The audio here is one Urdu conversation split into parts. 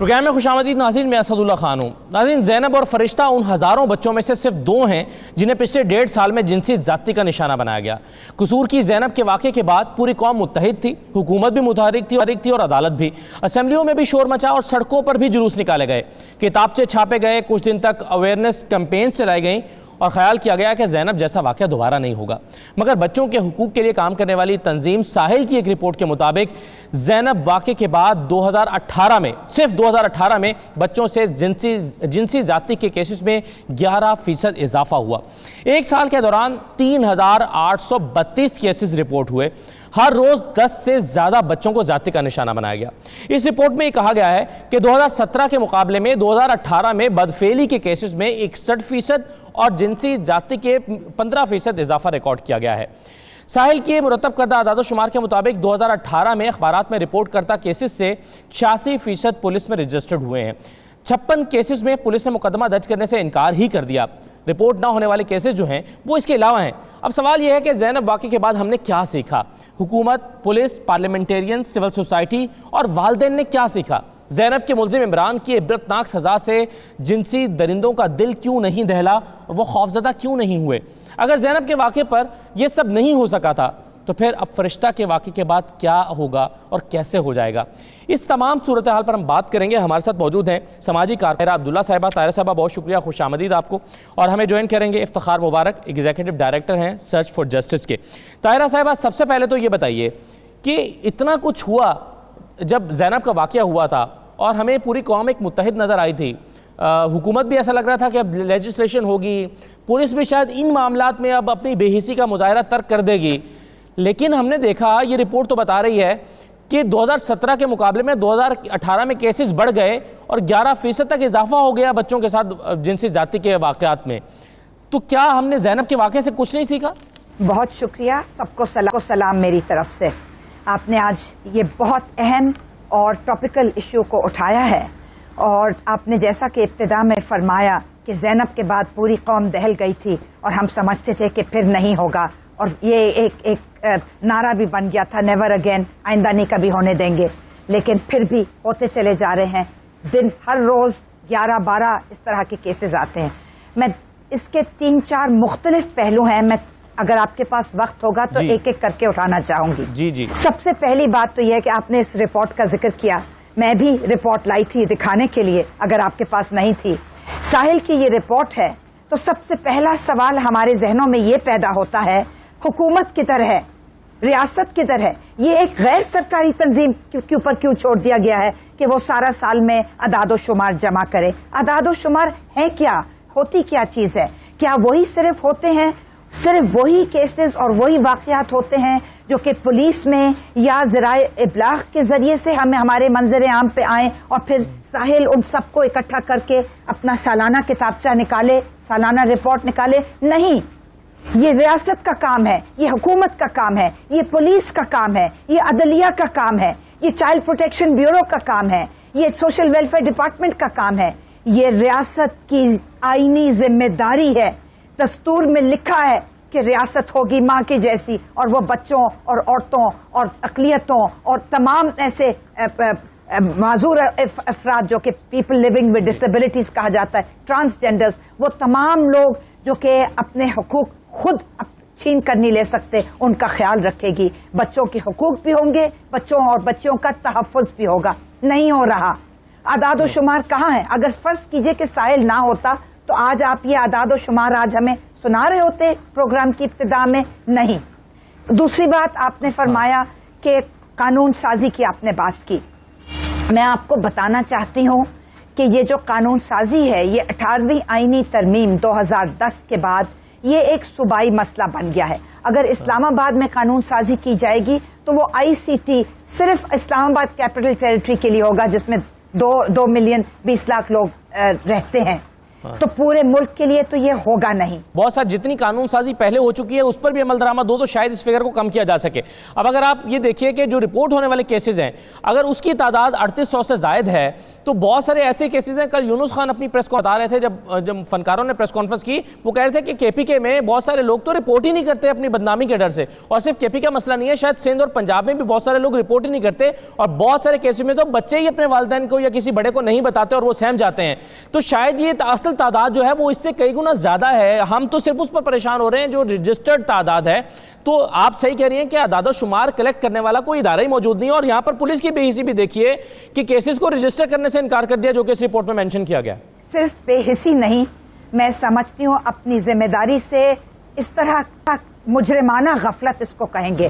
پروگرام میں خوش آمدید ناظرین، میں اسد اللہ خان ہوں۔ ناظرین، زینب اور فرشتہ ان ہزاروں بچوں میں سے صرف 2 ہیں جنہیں پچھلے 1.5 سال میں جنسی زیادتی کا نشانہ بنایا گیا۔ قصور کی زینب کے واقعے کے بعد پوری قوم متحد تھی، حکومت بھی متحرک تھی اور عدالت بھی۔ اسمبلیوں میں بھی شور مچا اور سڑکوں پر بھی جلوس نکالے گئے، کتابچے چھاپے گئے، کچھ دن تک اویئرنیس کیمپینز چلائی گئیں اور خیال کیا گیا کہ زینب جیسا واقعہ دوبارہ نہیں ہوگا۔ مگر بچوں کے حقوق کے لیے کام کرنے والی تنظیم ساحل کی ایک رپورٹ کے مطابق زینب واقعے کے بعد 2018 میں صرف 2018 میں بچوں سے جنسی زیادتی کے کیسز میں 11% اضافہ ہوا۔ 1 سال کے دوران 3832 کیسز رپورٹ ہوئے۔ ہر روز 10 سے زیادہ بچوں کو زیادتی کا نشانہ بنایا گیا۔ اس رپورٹ میں یہ کہا گیا ہے کہ 2017 کے مقابلے میں 2018 میں بدفعلی کے کیسز میں 61% اور جنسی زیادتی کے 15% اضافہ ریکارڈ کیا گیا ہے۔ ساحل کے مرتب کردہ اعداد و شمار کے مطابق 2018 میں اخبارات میں رپورٹ کردہ کیسز سے 86% پولیس میں رجسٹرڈ ہوئے ہیں۔ 56 کیسز میں پولیس نے مقدمہ درج کرنے سے انکار ہی کر دیا۔ رپورٹ نہ ہونے والے کیسز جو ہیں وہ اس کے علاوہ ہیں۔ اب سوال یہ ہے کہ زینب واقعے کے بعد ہم نے کیا سیکھا؟ حکومت، پولیس، پارلیمنٹیرین، سول سوسائٹی اور والدین نے کیا سیکھا؟ زینب کے ملزم عمران کی عبرتناک سزا سے جنسی درندوں کا دل کیوں نہیں دہلا اور وہ خوفزدہ کیوں نہیں ہوئے؟ اگر زینب کے واقعے پر یہ سب نہیں ہو سکا تھا تو پھر اب فرشتہ کے واقعے کے بعد کیا ہوگا اور کیسے ہو جائے گا؟ اس تمام صورتحال پر ہم بات کریں گے۔ ہمارے ساتھ موجود ہیں سماجی کارکنہ عبداللہ صاحبہ۔ طاہرہ صاحبہ بہت شکریہ، خوش آمدید آپ کو۔ اور ہمیں جوائن کریں گے افتخار مبارک، ایگزیکٹو ڈائریکٹر ہیں سرچ فار جسٹس کے۔ طاہرہ صاحبہ، سب سے پہلے تو یہ بتائیے کہ اتنا کچھ ہوا جب زینب کا واقعہ ہوا تھا اور ہمیں پوری قوم ایک متحد نظر آئی تھی، حکومت بھی ایسا لگ رہا تھا کہ اب لیجسلیشن ہوگی، پولیس بھی شاید ان معاملات میں اب اپنی بے حسی کا مظاہرہ ترک کر دے گی، لیکن ہم نے دیکھا یہ رپورٹ تو بتا رہی ہے کہ 2017 کے مقابلے میں 2018 میں کیسز بڑھ گئے اور 11% تک اضافہ ہو گیا بچوں کے ساتھ جنسی زیادتی کے واقعات میں۔ تو کیا ہم نے زینب کے واقعے سے کچھ نہیں سیکھا؟ بہت شکریہ، سب کو سلام میری طرف سے۔ آپ نے آج یہ بہت اہم اور ٹاپیکل ایشو کو اٹھایا ہے، اور آپ نے جیسا کہ ابتدا میں فرمایا کہ زینب کے بعد پوری قوم دہل گئی تھی اور ہم سمجھتے تھے کہ پھر نہیں ہوگا، اور یہ ایک نعرہ بھی بن گیا تھا، نیور اگین، آئندہ نہیں کبھی ہونے دیں گے، لیکن پھر بھی ہوتے چلے جا رہے ہیں۔ ہر روز 11-12 اس طرح کے کیسز آتے ہیں۔ میں اس کے 3-4 مختلف پہلو ہیں، میں اگر آپ کے پاس وقت ہوگا تو ایک ایک کر کے اٹھانا چاہوں گی۔ جی۔ سب سے پہلی بات تو یہ ہے کہ آپ نے اس رپورٹ کا ذکر کیا، میں بھی رپورٹ لائی تھی دکھانے کے لیے اگر آپ کے پاس نہیں تھی۔ ساحل کی یہ رپورٹ ہے تو سب سے پہلا سوال ہمارے ذہنوں میں یہ پیدا ہوتا ہے، حکومت کدھر ہے، ریاست کدھر ہے؟ یہ ایک غیر سرکاری تنظیم کے اوپر کیوں چھوڑ دیا گیا ہے کہ وہ سارا سال میں اعداد و شمار جمع کرے؟ اعداد و شمار ہے کیا؟ ہوتی کیا چیز ہے؟ کیا وہی صرف ہوتے ہیں، صرف وہی کیسز اور وہی واقعات ہوتے ہیں جو کہ پولیس میں یا ذرائع ابلاغ کے ذریعے سے ہمارے منظر عام پہ آئیں اور پھر ساحل ان سب کو اکٹھا کر کے اپنا سالانہ کتابچہ نکالے، سالانہ رپورٹ نکالے؟ نہیں، یہ ریاست کا کام ہے، یہ حکومت کا کام ہے، یہ پولیس کا کام ہے، یہ عدلیہ کا کام ہے، یہ چائلڈ پروٹیکشن بیورو کا کام ہے، یہ سوشل ویلفیئر ڈپارٹمنٹ کا کام ہے۔ یہ ریاست کی آئینی ذمہ داری ہے۔ دستور میں لکھا ہے کہ ریاست ہوگی ماں کی جیسی، اور وہ بچوں اور عورتوں اور اقلیتوں اور تمام ایسے معذور افراد جو کہ پیپل لیونگ ود ڈسیبلٹیز کہا جاتا ہے، ٹرانسجینڈرز، وہ تمام لوگ جو کہ اپنے حقوق خود چھین کر نہیں لے سکتے، ان کا خیال رکھے گی۔ بچوں کے حقوق بھی ہوں گے، بچوں اور بچیوں کا تحفظ بھی ہوگا۔ نہیں ہو رہا۔ اعداد و شمار کہاں ہے؟ اگر فرض کیجئے کہ ساحل نہ ہوتا تو آج آپ یہ اعداد و شمار آج ہمیں سنا رہے ہوتے پروگرام کی ابتدا میں؟ نہیں۔ دوسری بات آپ نے فرمایا کہ قانون سازی کی آپ نے بات کی۔ میں آپ کو بتانا چاہتی ہوں کہ یہ جو قانون سازی ہے، یہ 18ویں آئینی ترمیم 2010 کے بعد یہ ایک صوبائی مسئلہ بن گیا ہے۔ اگر اسلام آباد میں قانون سازی کی جائے گی تو وہ ICT صرف اسلام آباد کیپٹل ٹیریٹری کے لیے ہوگا، جس میں 2 ملین 20 لاکھ لوگ رہتے ہیں۔ تو پورے ملک کے لیے تو یہ ہوگا نہیں. بہت ساری جتنی قانون سازی پہلے ہو چکی ہے اس پر بھی عمل درآمد ہو تو شاید اس فگر کو کم کیا جا سکے. اب اگر آپ یہ دیکھیے کہ جو رپورٹ ہونے والے کیسز ہیں اگر اس کی تعداد 3800 سے زائد ہے تو بہت سارے ایسے کیسز ہیں. کل یونس خان اپنی پریس کو بتا رہے تھے جب فنکاروں نے پریس کانفرنس کی, وہ کہہ رہے تھے کہ KPK میں بہت سارے لوگ تو رپورٹ ہی نہیں کرتے اپنی بدنامی کے ڈر سے. اور صرف KPK کا مسئلہ نہیں ہے, شاید سندھ اور پنجاب میں بھی بہت سارے لوگ رپورٹ ہی نہیں کرتے, اور بہت سارے کیسز میں تو بچے ہی اپنے والدین کو یا کسی بڑے کو نہیں بتاتے اور وہ سہم جاتے ہیں. تو شاید یہ اصل تعداد جو ہے وہ اس سے کئی گنا زیادہ ہے. ہم تو صرف اس پر پریشان ہو رہے ہیں جو رجسٹرڈ تعداد ہے. تو آپ صحیح کہہ رہی ہیں کہ اعداد و شمار کلیکٹ کرنے والا کوئی ادارہ ہی موجود نہیں ہے, اور یہاں پر پولیس کی بے حسی بھی دیکھیے کہ کیسز کو رجسٹر کرنے سے انکار کر دیا جو کہ اس رپورٹ میں مینشن کیا گیا. صرف بے حسی نہیں, میں سمجھتی ہوں اپنی ذمہ داری سے اس طرح کا مجرمانہ غفلت اس کو کہیں گے.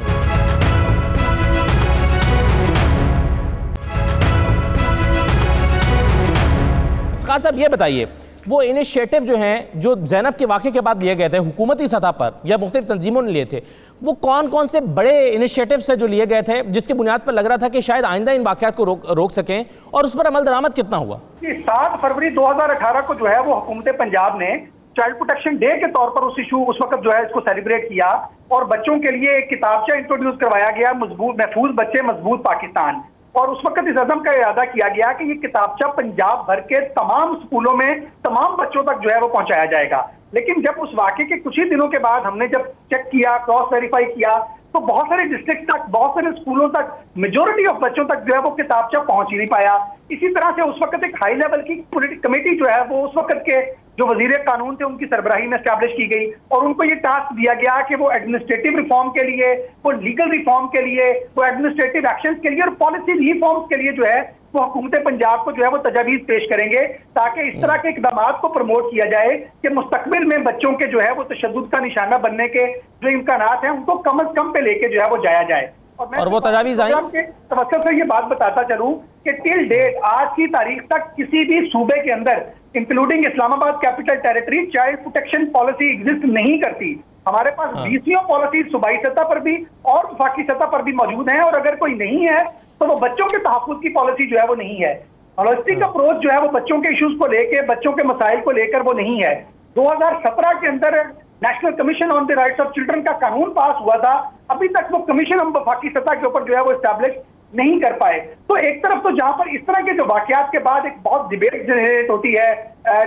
خان صاحب یہ بتائیے, وہ انیشیٹو جو ہیں جو زینب کے واقعے کے بعد لیے گئے تھے حکومتی سطح پر یا مختلف تنظیموں نے لیے تھے, وہ کون کون سے بڑے انیشیٹوز ہیں جو لیے گئے تھے جس کی بنیاد پر لگ رہا تھا کہ شاید آئندہ ان واقعات کو روک سکیں, اور اس پر عمل درآمد کتنا ہوا؟ 7 فروری 2018 کو جو ہے وہ حکومت پنجاب نے چائلڈ پروٹیکشن ڈے کے طور پر اس وقت جو ہے اس کو سیلیبریٹ کیا, اور بچوں کے لیے ایک کتابچہ انٹروڈیوس کروایا گیا, محفوظ بچے مضبوط پاکستان. اور اس وقت اس عزم کا ارادہ کیا گیا کہ یہ کتابچہ پنجاب بھر کے تمام اسکولوں میں تمام بچوں تک جو ہے وہ پہنچایا جائے گا. لیکن جب اس واقعے کے کچھ ہی دنوں کے بعد ہم نے جب چیک کیا, کراس ویریفائی کیا, تو بہت سارے ڈسٹرکٹ تک, بہت سارے اسکولوں تک, میجورٹی آف بچوں تک جو ہے وہ کتابچہ پہنچ ہی نہیں پایا. اسی طرح سے اس وقت ایک ہائی لیول کی کمیٹی جو ہے وہ اس وقت کے جو وزیر قانون تھے ان کی سربراہی میں اسٹیبلش کی گئی, اور ان کو یہ ٹاسک دیا گیا کہ وہ ایڈمنسٹریٹو ریفارم کے لیے, وہ لیگل ریفارم کے لیے, وہ ایڈمنسٹریٹو ایکشنز کے لیے اور پالیسی ریفارمز کے لیے جو ہے وہ حکومت پنجاب کو جو ہے وہ تجاویز پیش کریں گے, تاکہ اس طرح کے اقدامات کو پروموٹ کیا جائے کہ مستقبل میں بچوں کے جو ہے وہ تشدد کا نشانہ بننے کے جو امکانات ہیں ان کو کم از کم پہ لے کے جو ہے وہ جایا جائے. اور وہ تجاویز آئیں کے توسط سے یہ بات بتاتا چلوں کہ ٹل ڈیٹ آج کی تاریخ تک کسی بھی صوبے کے اندر انکلوڈنگ اسلام آباد capital territory child protection policy exist نہیں کرتی. ہمارے پاس BCO پالیسی صوبائی سطح پر بھی اور وفاقی سطح پر بھی موجود ہیں, اور اگر کوئی نہیں ہے تو وہ بچوں کے تحفظ کی پالیسی جو ہے وہ نہیں ہے. ہولسٹک اپروچ جو ہے وہ بچوں کے ایشوز کو لے کے, بچوں کے مسائل کو لے کر وہ نہیں ہے. 2017 کے اندر national commission on the rights of children کا قانون پاس ہوا تھا, ابھی تک وہ کمیشن ہم وفاقی سطح کے اوپر جو ہے وہ اسٹیبلش نہیں کر پائے. تو ایک طرف تو جہاں پر اس طرح کے جو واقعات کے بعد ایک بہت ڈبیٹ جنریٹ ہوتی ہے,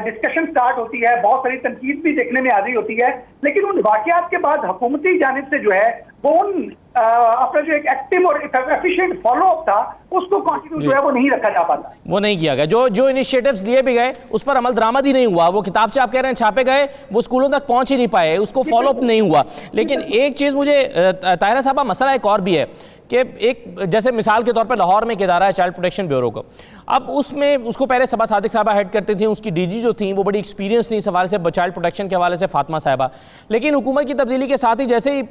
ڈسکشن سٹارٹ ہوتی ہے, بہت ساری تنقید بھی دیکھنے میں آ رہی ہوتی ہے, لیکن ان واقعات کے بعد حکومتی جانب سے جو ہے وہ اپنا جو ایک ایکٹیو اور ایفیشینٹ فالو اپ تھا اس کو کنٹینیو جو ہے وہ نہیں رکھا جا پاتا, وہ نہیں کیا گیا. جو انیشیٹوز لیے بھی گئے اس پر عمل درآمد ہی نہیں ہوا. وہ کتابچہ آپ کہہ رہے ہیں چھاپے گئے, وہ اسکولوں تک پہنچ ہی نہیں پائے, اس کو فالو اپ نہیں ہوا. لیکن ایک چیز مجھے طاہرہ صاحبہ مسئلہ ایک اور بھی ہے کہ ایک جیسے مثال کے طور پر لاہور میں ایک ادارہ ہے چائلڈ پروٹیکشن بیورو کو. اب اس کو پہلے صبا صادق صاحبہ ہیڈ کرتی تھیں, اس کی DG جو تھیں وہ بڑی ایکسپیرینس تھیں اس حوالے سے چائلڈ پروٹیکشن کے حوالے سے فاطمہ صاحبہ. لیکن حکومت کی تبدیلی کے ساتھ ہی جیسے ہی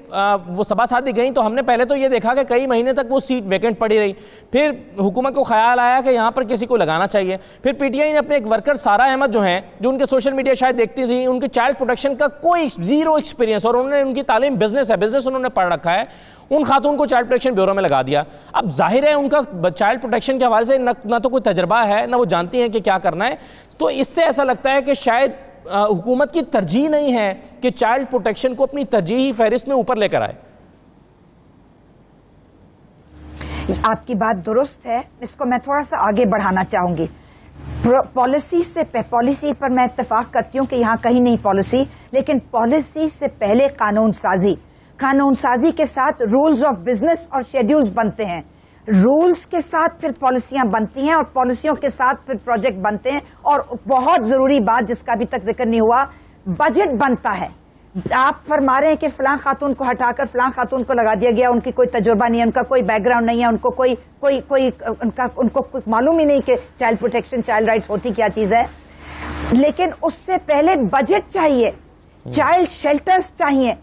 وہ صبا صادق گئیں تو ہم نے پہلے تو یہ دیکھا کہ کئی مہینے تک وہ سیٹ ویکنٹ پڑی رہی. پھر حکومت کو خیال آیا کہ یہاں پر کسی کو لگانا چاہیے. پھر PTI نے اپنے ایک ورکر سارا احمد جو ہیں, جو ان کے سوشل میڈیا شاید دیکھتی تھیں, ان کے چائلڈ پروٹیکشن کا کوئی زیرو ایکسپیرینس, اور انہوں نے ان کی تعلیم بزنس ہے, بزنس انہوں نے پڑھ رکھا ہے, ان خاتون کو چائلڈ پروٹیکشن بیورو میں لگا دیا. اب ظاہر ہے ان کا چائلڈ پروٹیکشن کے حوالے سے نہ تو کوئی تجربہ ہے, نہ وہ جانتی ہیں کہ کیا کرنا ہے. تو اس سے ایسا لگتا ہے کہ شاید حکومت کی ترجیح نہیں ہے کہ چائلڈ پروٹیکشن کو اپنی ترجیحی فہرست میں اوپر لے کر آئے. آپ کی بات درست ہے, اس کو میں تھوڑا سا آگے بڑھانا چاہوں گی. پالیسی پر میں اتفاق کرتی ہوں کہ یہاں کہیں نہیں پالیسی, لیکن پالیسی سے پہلے قانون سازی کے ساتھ رولز آف بزنس اور شیڈیولز بنتے ہیں, رولز کے ساتھ پھر پالیسیاں بنتی ہیں, اور پالیسیوں کے ساتھ پھر پروجیکٹ بنتے ہیں, اور بہت ضروری بات جس کا ابھی تک ذکر نہیں ہوا, بجٹ بنتا ہے. آپ فرما رہے ہیں کہ فلاں خاتون کو ہٹا کر فلاں خاتون کو لگا دیا گیا, ان کی کوئی تجربہ نہیں ہے, ان کا کوئی بیک گراؤنڈ نہیں ہے, ان کو معلوم ہی نہیں کہ چائلڈ پروٹیکشن, چائلڈ رائٹس ہوتی کیا چیز ہے. لیکن اس سے پہلے بجٹ چاہیے, چائلڈ شیلٹرز چاہیے.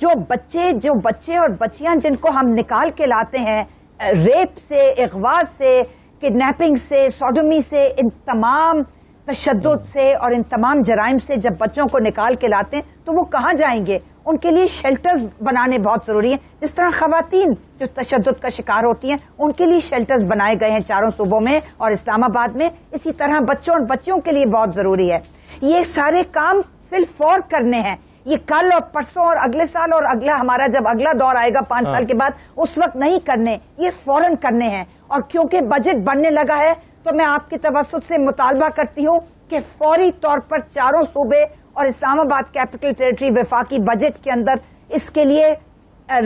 جو بچے اور بچیاں جن کو ہم نکال کے لاتے ہیں ریپ سے, اغوا سے, کڈنیپنگ سے, سوڈومی سے, ان تمام تشدد سے اور ان تمام جرائم سے جب بچوں کو نکال کے لاتے ہیں تو وہ کہاں جائیں گے؟ ان کے لیے شیلٹرز بنانے بہت ضروری ہیں. جس طرح خواتین جو تشدد کا شکار ہوتی ہیں ان کے لیے شیلٹرز بنائے گئے ہیں 4 صوبوں میں اور اسلام آباد میں. اسی طرح بچوں اور بچیوں کے لیے بہت ضروری ہے. یہ سارے کام فی الفور کرنے ہیں. یہ کل اور پرسوں اور اگلے سال اور ہمارا جب اگلا دور آئے گا 5 سال کے بعد اس وقت نہیں کرنے, یہ فوراً کرنے ہیں. اور کیونکہ بجٹ بڑھنے لگا ہے تو میں آپ کی توسط سے مطالبہ کرتی ہوں کہ فوری طور پر 4 صوبے اور اسلام آباد کیپٹل ٹیریٹری وفاقی بجٹ کے اندر اس کے لیے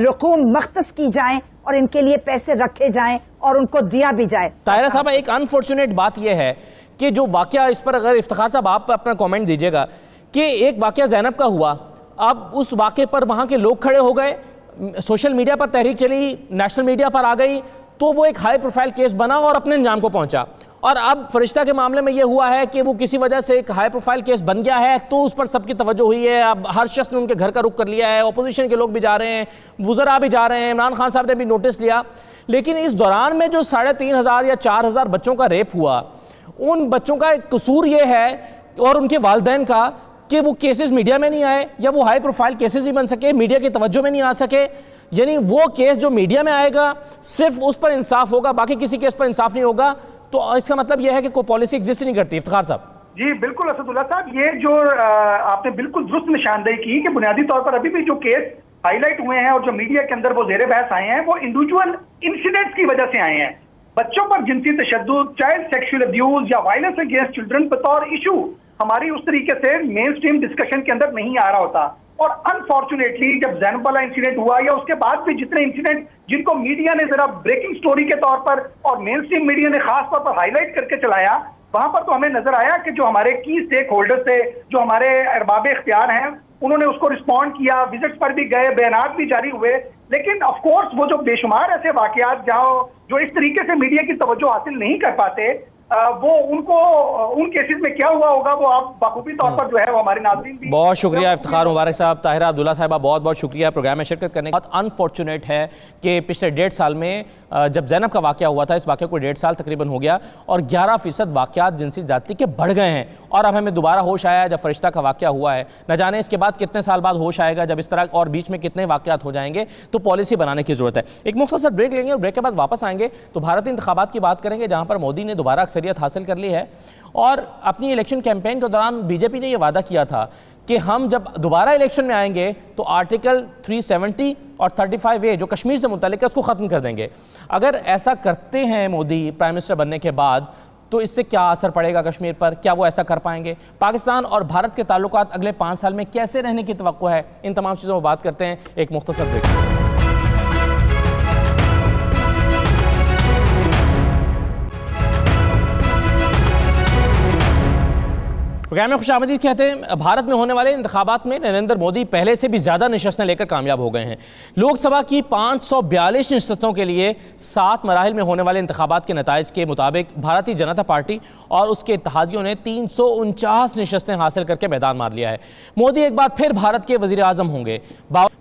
رقوم مختص کی جائیں اور ان کے لیے پیسے رکھے جائیں اور ان کو دیا بھی جائے. طاہرہ صاحب, ایک انفارچونیٹ بات یہ ہے کہ جو واقعہ اس پر اگر افتخار صاحب آپ اپنا کامنٹ دیجیے گا کہ ایک واقعہ زینب کا ہوا, اب اس واقعے پر وہاں کے لوگ کھڑے ہو گئے, سوشل میڈیا پر تحریک چلی, نیشنل میڈیا پر آ گئی, تو وہ ایک ہائی پروفائل کیس بنا اور اپنے انجام کو پہنچا. اور اب فرشتہ کے معاملے میں یہ ہوا ہے کہ وہ کسی وجہ سے ایک ہائی پروفائل کیس بن گیا ہے تو اس پر سب کی توجہ ہوئی ہے. اب ہر شخص نے ان کے گھر کا رخ کر لیا ہے, اپوزیشن کے لوگ بھی جا رہے ہیں, وزراء بھی جا رہے ہیں, عمران خان صاحب نے بھی نوٹس لیا. لیکن اس دوران میں جو 3500 یا 4000 بچوں کا ریپ ہوا, ان بچوں کا ایک قصور یہ ہے اور ان کے والدین کا کہ وہ کیسز میڈیا میں نہیں آئے یا وہ ہائی پروفائل کیسز ہی بن سکے, میڈیا کی توجہ میں نہیں آ سکے. یعنی وہ کیس جو میڈیا میں آئے گا صرف اس پر انصاف ہوگا, باقی کسی کیس پر انصاف نہیں ہوگا. تو اس کا مطلب یہ ہے کہ کوئی پالیسی ایگزسٹ نہیں کرتی. افتخار صاحب جی بالکل اسد اللہ صاحب, یہ جو آپ نے بالکل درست نشاندہی کی کہ بنیادی طور پر ابھی بھی جو کیس ہائی لائٹ ہوئے ہیں اور جو میڈیا کے اندر وہ زیر بحث آئے ہیں وہ انڈیویجول انسیڈنٹس کی وجہ سے آئے ہیں. بچوں پر جنسی تشدد, چائلڈ سیکشل ابیوز یا وائلنس اگینسٹ چلڈرن بطور ایشو ہماری اس طریقے سے مین سٹریم ڈسکشن کے اندر نہیں آ رہا ہوتا. اور انفارچونیٹلی جب زینب والا انسیڈنٹ ہوا یا اس کے بعد بھی جتنے انسیڈنٹ جن کو میڈیا نے ذرا بریکنگ سٹوری کے طور پر اور مین سٹریم میڈیا نے خاص طور پر ہائی لائٹ کر کے چلایا, وہاں پر تو ہمیں نظر آیا کہ جو ہمارے کی اسٹیک ہولڈر تھے, جو ہمارے ارباب اختیار ہیں, انہوں نے اس کو رسپونڈ کیا, وزٹس پر بھی گئے, بیانات بھی جاری ہوئے. لیکن آف کورس وہ جو بے شمار ایسے واقعات جہاں جو اس طریقے سے میڈیا کی توجہ حاصل نہیں کر پاتے, وہ ان کو ان کیسز میں کیا ہوا ہوگا وہ آپ بخوبی طور پر جو ہے وہ ہمارے ناظرین بھی. بہت شکریہ افتخار مبارک صاحب. طاہرہ عبداللہ صاحبہ بہت بہت شکریہ پروگرام میں شرکت کرنے کا. بہت انفارچونیٹ ہے کہ پچھلے 1.5 سال میں جب زینب کا واقعہ ہوا تھا, اس واقعے کو 1.5 سال تقریباً ہو گیا اور 11% واقعات جنسی زیادتی کے بڑھ گئے ہیں. اور اب ہمیں دوبارہ ہوش آیا جب فرشتہ کا واقعہ ہوا ہے. نہ جانے اس کے بعد کتنے سال بعد ہوش آئے گا جب اس طرح, اور بیچ میں کتنے واقعات ہو جائیں گے. تو پالیسی بنانے کی ضرورت ہے. ایک مختصر بریک لیں گے اور بریک کے بعد واپس آئیں گے تو بھارتی انتخابات کی بات کریں گے جہاں پر مودی نے دوبارہ اکثریت حاصل کر لی ہے. اور اپنی الیکشن کیمپین کے دوران بی جے پی نے یہ وعدہ کیا تھا کہ ہم جب دوبارہ الیکشن میں آئیں گے تو آرٹیکل 370 اور 35A جو کشمیر سے متعلق ہے اس کو ختم کر دیں گے. اگر ایسا کرتے ہیں مودی پرائم منسٹر بننے کے بعد تو اس سے کیا اثر پڑے گا کشمیر پر, کیا وہ ایسا کر پائیں گے؟ پاکستان اور بھارت کے تعلقات اگلے 5 سال میں کیسے رہنے کی توقع ہے؟ ان تمام چیزوں پر بات کرتے ہیں. ایک مختصر بریک. پروگرام میں خوش آمدید کہتے ہیں. بھارت میں ہونے والے انتخابات میں نریندر مودی پہلے سے بھی زیادہ نشستیں لے کر کامیاب ہو گئے ہیں. لوک سبھا کی 542 نشستوں کے لیے 7 مراحل میں ہونے والے انتخابات کے نتائج کے مطابق بھارتی جنتا پارٹی اور اس کے اتحادیوں نے 349 نشستیں حاصل کر کے میدان مار لیا ہے. مودی ایک بار پھر بھارت کے وزیر اعظم ہوں گے.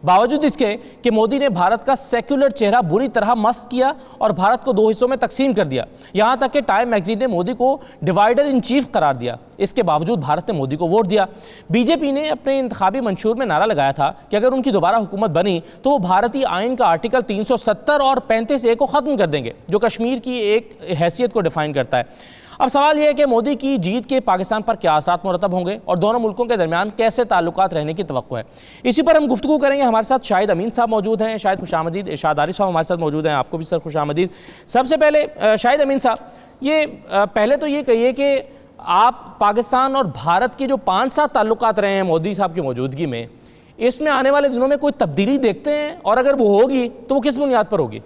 باوجود اس کے کہ مودی نے بھارت کا سیکولر چہرہ بری طرح مسخ کیا اور بھارت کو 2 حصوں میں تقسیم کر دیا, یہاں تک کہ ٹائم میگزین نے مودی کو ڈیوائیڈر ان چیف قرار دیا. اس کے باوجود بھارت نے مودی کو ووٹ دیا. بی جے پی نے اپنے انتخابی منشور میں نعرہ لگایا تھا کہ اگر ان کی دوبارہ حکومت بنی تو وہ بھارتی آئین کا آرٹیکل 370 اور 35A کو ختم کر دیں گے جو کشمیر کی ایک حیثیت کو ڈیفائن کرتا ہے. اب سوال یہ ہے کہ مودی کی جیت کے پاکستان پر کیا اثرات مرتب ہوں گے اور دونوں ملکوں کے درمیان کیسے تعلقات رہنے کی توقع ہے. اسی پر ہم گفتگو کریں گے. ہمارے ساتھ شاہد امین صاحب موجود ہیں. شاہد خوش آمدید. ارشاد عارف صاحب ہمارے ساتھ موجود ہیں. آپ کو بھی سر خوش آمدید. سب سے پہلے شاہد امین صاحب, یہ پہلے تو یہ کہیے کہ آپ پاکستان اور بھارت کی جو 5-7 تعلقات رہے ہیں مودی صاحب کی موجودگی میں, اس میں آنے والے دنوں میں کوئی تبدیلی دیکھتے ہیں, اور اگر وہ ہوگی تو وہ کس بنیاد پر ہوگی؟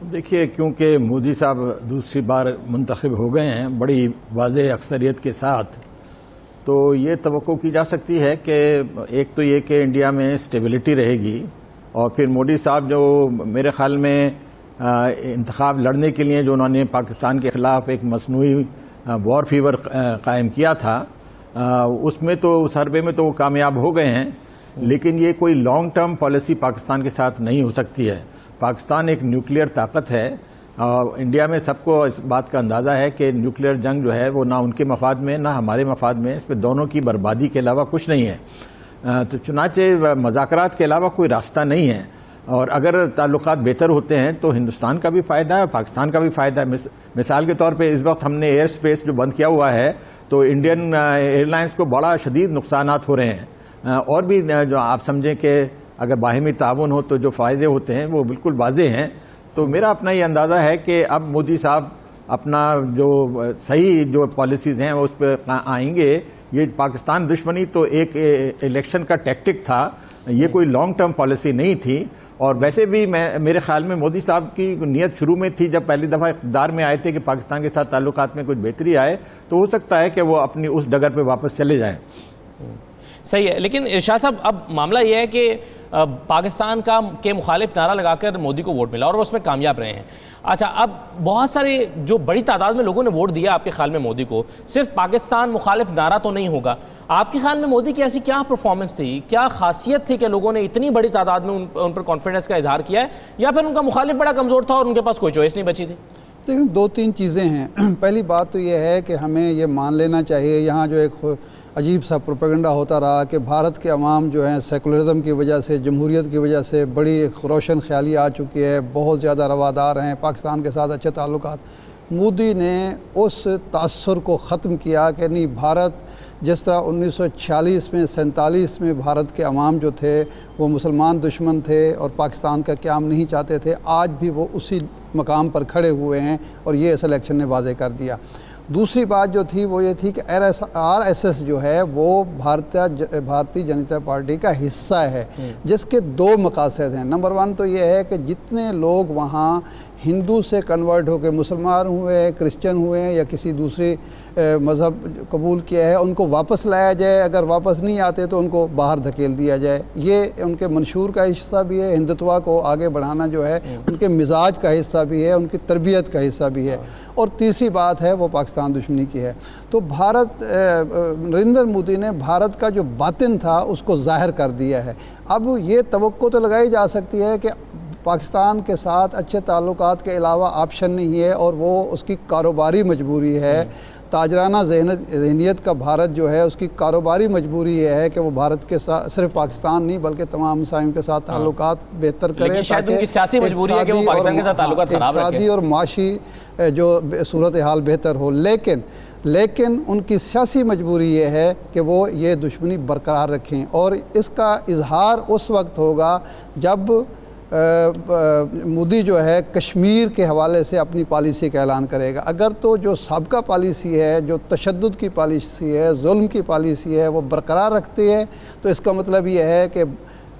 دیکھیے, کیونکہ مودی صاحب دوسری بار منتخب ہو گئے ہیں بڑی واضح اکثریت کے ساتھ, تو یہ توقع کی جا سکتی ہے کہ ایک تو یہ کہ انڈیا میں اسٹیبلٹی رہے گی, اور پھر مودی صاحب جو میرے خیال میں انتخاب لڑنے کے لیے جو انہوں نے پاکستان کے خلاف ایک مصنوعی وار فیور قائم کیا تھا, اس میں تو اس حربے میں تو وہ کامیاب ہو گئے ہیں, لیکن یہ کوئی لانگ ٹرم پالیسی پاکستان کے ساتھ نہیں ہو سکتی ہے. پاکستان ایک نیوکلیئر طاقت ہے, اور انڈیا میں سب کو اس بات کا اندازہ ہے کہ نیوکلیئر جنگ جو ہے وہ نہ ان کے مفاد میں نہ ہمارے مفاد میں, اس پہ دونوں کی بربادی کے علاوہ کچھ نہیں ہے. تو چنانچہ مذاکرات کے علاوہ کوئی راستہ نہیں ہے، اور اگر تعلقات بہتر ہوتے ہیں تو ہندوستان کا بھی فائدہ ہے اور پاکستان کا بھی فائدہ ہے۔ مثال کے طور پہ اس وقت ہم نے ایئر اسپیس جو بند کیا ہوا ہے تو انڈین ایئر لائنس کو بڑا شدید نقصانات ہو رہے ہیں، اور بھی جو آپ سمجھیں کہ اگر باہمی تعاون ہو تو جو فائدے ہوتے ہیں وہ بالکل واضح ہیں۔ تو میرا اپنا یہ اندازہ ہے کہ اب مودی صاحب اپنا جو صحیح جو پالیسیز ہیں اس پہ آئیں گے۔ یہ پاکستان دشمنی تو ایک الیکشن کا ٹیکٹک تھا، یہ کوئی لانگ ٹرم پالیسی نہیں تھی، اور ویسے بھی میرے خیال میں مودی صاحب کی نیت شروع میں تھی جب پہلی دفعہ اقتدار میں آئے تھے کہ پاکستان کے ساتھ تعلقات میں کچھ بہتری آئے، تو ہو سکتا ہے کہ وہ اپنی اس ڈگر پہ واپس چلے جائیں۔ صحیح ہے، لیکن ارشاد صاحب اب معاملہ یہ ہے کہ پاکستان کے مخالف نعرہ لگا کر مودی کو ووٹ ملا اور وہ اس میں کامیاب رہے ہیں۔ اچھا، اب بہت سارے جو بڑی تعداد میں لوگوں نے ووٹ دیا آپ کے خیال میں مودی کو، صرف پاکستان مخالف نعرہ تو نہیں ہوگا، آپ کے خیال میں مودی کی ایسی کیا پرفارمنس تھی، کیا خاصیت تھی کہ لوگوں نے اتنی بڑی تعداد میں ان پر کانفیڈنس کا اظہار کیا ہے، یا پھر ان کا مخالف بڑا کمزور تھا اور ان کے پاس کوئی چوائس نہیں بچی تھی؟ دیکھیں، دو تین چیزیں ہیں۔ پہلی بات تو یہ ہے کہ ہمیں یہ مان لینا چاہیے، یہاں جو ایک عجیب سا پروپیگنڈا ہوتا رہا کہ بھارت کے عوام جو ہیں سیکولرزم کی وجہ سے، جمہوریت کی وجہ سے بڑی ایک روشن خیالی آ چکی ہے، بہت زیادہ روادار ہیں، پاکستان کے ساتھ اچھے تعلقات۔ مودی نے اس تاثر کو ختم کیا کہ نہیں، بھارت جس طرح 1946 میں 47 میں بھارت کے عوام جو تھے وہ مسلمان دشمن تھے اور پاکستان کا قیام نہیں چاہتے تھے، آج بھی وہ اسی مقام پر کھڑے ہوئے ہیں، اور یہ اس الیکشن نے واضح کر دیا۔ دوسری بات جو تھی وہ یہ تھی کہ RSS جو ہے وہ بھارتی جنتا پارٹی کا حصہ ہے، جس کے دو مقاصد ہیں۔ نمبر 1 تو یہ ہے کہ جتنے لوگ وہاں ہندو سے کنورٹ ہو کے مسلمان ہوئے، کرسچن ہوئے یا کسی دوسری مذہب قبول کیا ہے، ان کو واپس لایا جائے، اگر واپس نہیں آتے تو ان کو باہر دھکیل دیا جائے۔ یہ ان کے منشور کا حصہ بھی ہے، ہندوتوا کو آگے بڑھانا جو ہے ان کے مزاج کا حصہ بھی ہے، ان کی تربیت کا حصہ بھی ہے۔ اور تیسری بات ہے وہ پاکستان دشمنی کی ہے۔ تو نریندر مودی نے بھارت کا جو باطن تھا اس کو ظاہر کر دیا ہے۔ اب یہ توقع تو لگائی جا سکتی ہے کہ پاکستان کے ساتھ اچھے تعلقات کے علاوہ آپشن نہیں ہے، اور وہ اس کی کاروباری مجبوری ہے۔ تاجرانہ ذہنیت کا بھارت جو ہے اس کی کاروباری مجبوری یہ ہے کہ وہ بھارت کے ساتھ صرف پاکستان نہیں بلکہ تمام مسائل کے ساتھ تعلقات بہتر کرے، لیکن شاید ان کی سیاسی مجبوری ہے کہ وہ پاکستان کے ساتھ تعلقات خراب رکھیں، اقتصادی اور معاشی جو صورتحال بہتر ہو۔ لیکن ان کی سیاسی مجبوری یہ ہے کہ وہ یہ دشمنی برقرار رکھیں، اور اس کا اظہار اس وقت ہوگا جب مودی جو ہے کشمیر کے حوالے سے اپنی پالیسی کا اعلان کرے گا۔ اگر تو جو سابقہ پالیسی ہے، جو تشدد کی پالیسی ہے، ظلم کی پالیسی ہے، وہ برقرار رکھتی ہے تو اس کا مطلب یہ ہے کہ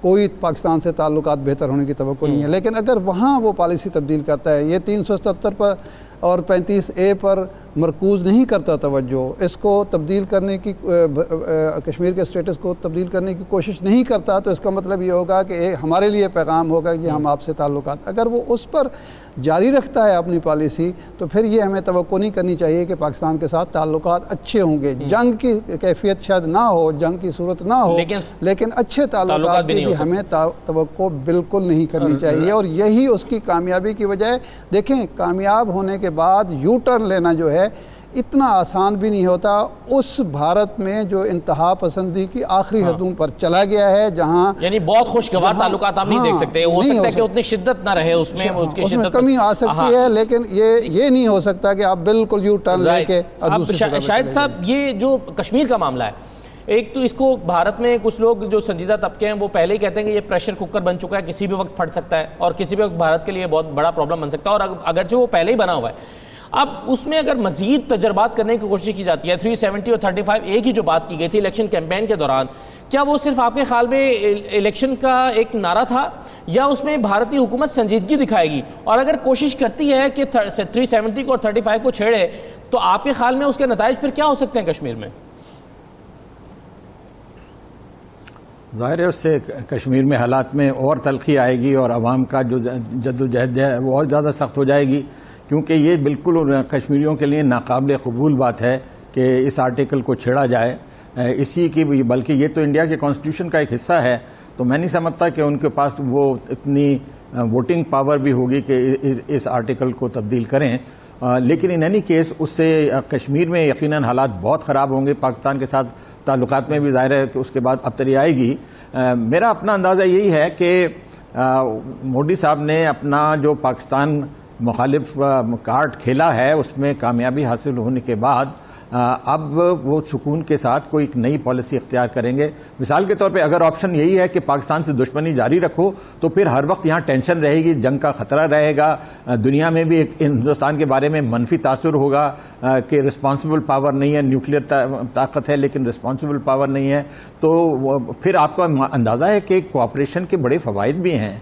کوئی پاکستان سے تعلقات بہتر ہونے کی توقع نہیں ہے۔ لیکن اگر وہاں وہ پالیسی تبدیل کرتا ہے، یہ 377 پر اور 35A پر مرکوز نہیں کرتا توجہ، اس کو تبدیل کرنے کی کشمیر کے اسٹیٹس کو تبدیل کرنے کی کوشش نہیں کرتا، تو اس کا مطلب یہ ہوگا کہ ہمارے لیے پیغام ہوگا کہ ہم آپ سے تعلقات۔ اگر وہ اس پر جاری رکھتا ہے اپنی پالیسی تو پھر یہ ہمیں توقع نہیں کرنی چاہیے کہ پاکستان کے ساتھ تعلقات اچھے ہوں گے۔ جنگ کی کیفیت شاید نہ ہو، جنگ کی صورت نہ ہو، لیکن اچھے تعلقات کی بھی ہمیں توقع بالکل نہیں کرنی چاہیے، اور یہی اس کی کامیابی کی وجہ ہے۔ دیکھیں، کامیاب ہونے کے بعد یو ٹرن لینا جو ہے اتنا آسان بھی نہیں ہوتا۔ اس بھارت میں جو انتہا پسندی کی آخری حدوں پر چلا گیا ہے، جہاں یعنی بہت خوشگوار تعلقات آپ نہیں دیکھ سکتے، ہو سکتا ہے کہ اتنی شدت نہ رہے اس میں، اس میں کمی آ سکتی ہے، لیکن یہ نہیں ہو سکتا کہ آپ بالکل یو ٹرن لے کے شاہد صاحب یہ جو کشمیر کا معاملہ ہے، ایک تو اس کو بھارت میں کچھ لوگ جو سنجیدہ طبقے ہیں وہ پہلے ہی کہتے ہیں کہ یہ پریشر کوکر بن چکا ہے، کسی بھی وقت پھٹ سکتا ہے اور کسی بھی وقت بھارت کے لیے بہت بڑا پرابلم بن سکتا ہے، اور اگرچہ وہ پہلے ہی بنا ہوا ہے۔ اب اس میں اگر مزید تجربات کرنے کی کوشش کی جاتی ہے، 370 اور 35A کی جو بات کی گئی تھی الیکشن کیمپین کے دوران، کیا وہ صرف آپ کے خیال میں الیکشن کا ایک نعرہ تھا، یا اس میں بھارتی حکومت سنجیدگی دکھائے گی؟ اور اگر کوشش کرتی ہے کہ 370 کو اور 35 کو چھیڑے تو آپ کے خیال میں اس کے نتائج پھر کیا ہو سکتے ہیں کشمیر میں؟ ظاہر ہے اس سے کشمیر میں حالات میں اور تلخی آئے گی، اور عوام کا جو جدوجہد ہے وہ اور زیادہ سخت ہو جائے گی، کیونکہ یہ بالکل کشمیریوں کے لیے ناقابل قبول بات ہے کہ اس آرٹیکل کو چھیڑا جائے اسی کی، بلکہ یہ تو انڈیا کے کانسٹیٹیوشن کا ایک حصہ ہے، تو میں نہیں سمجھتا کہ ان کے پاس وہ اتنی ووٹنگ پاور بھی ہوگی کہ اس آرٹیکل کو تبدیل کریں۔ لیکن ان اینی کیس اس سے کشمیر میں یقیناً حالات بہت خراب ہوں گے، پاکستان کے ساتھ تعلقات میں بھی ظاہر ہے کہ اس کے بعد ابتری آئے گی. میرا اپنا اندازہ یہی ہے کہ مودی صاحب نے اپنا جو پاکستان مخالف کارڈ کھیلا ہے اس میں کامیابی حاصل ہونے کے بعد اب وہ سکون کے ساتھ کوئی ایک نئی پالیسی اختیار کریں گے. مثال کے طور پہ اگر آپشن یہی ہے کہ پاکستان سے دشمنی جاری رکھو تو پھر ہر وقت یہاں ٹینشن رہے گی, جنگ کا خطرہ رہے گا, دنیا میں بھی ہندوستان کے بارے میں منفی تاثر ہوگا کہ رسپانسبل پاور نہیں ہے, نیوکلیر طاقت ہے لیکن رسپانسبل پاور نہیں ہے. تو پھر آپ کا اندازہ ہے کہ کوآپریشن کے بڑے فوائد بھی ہیں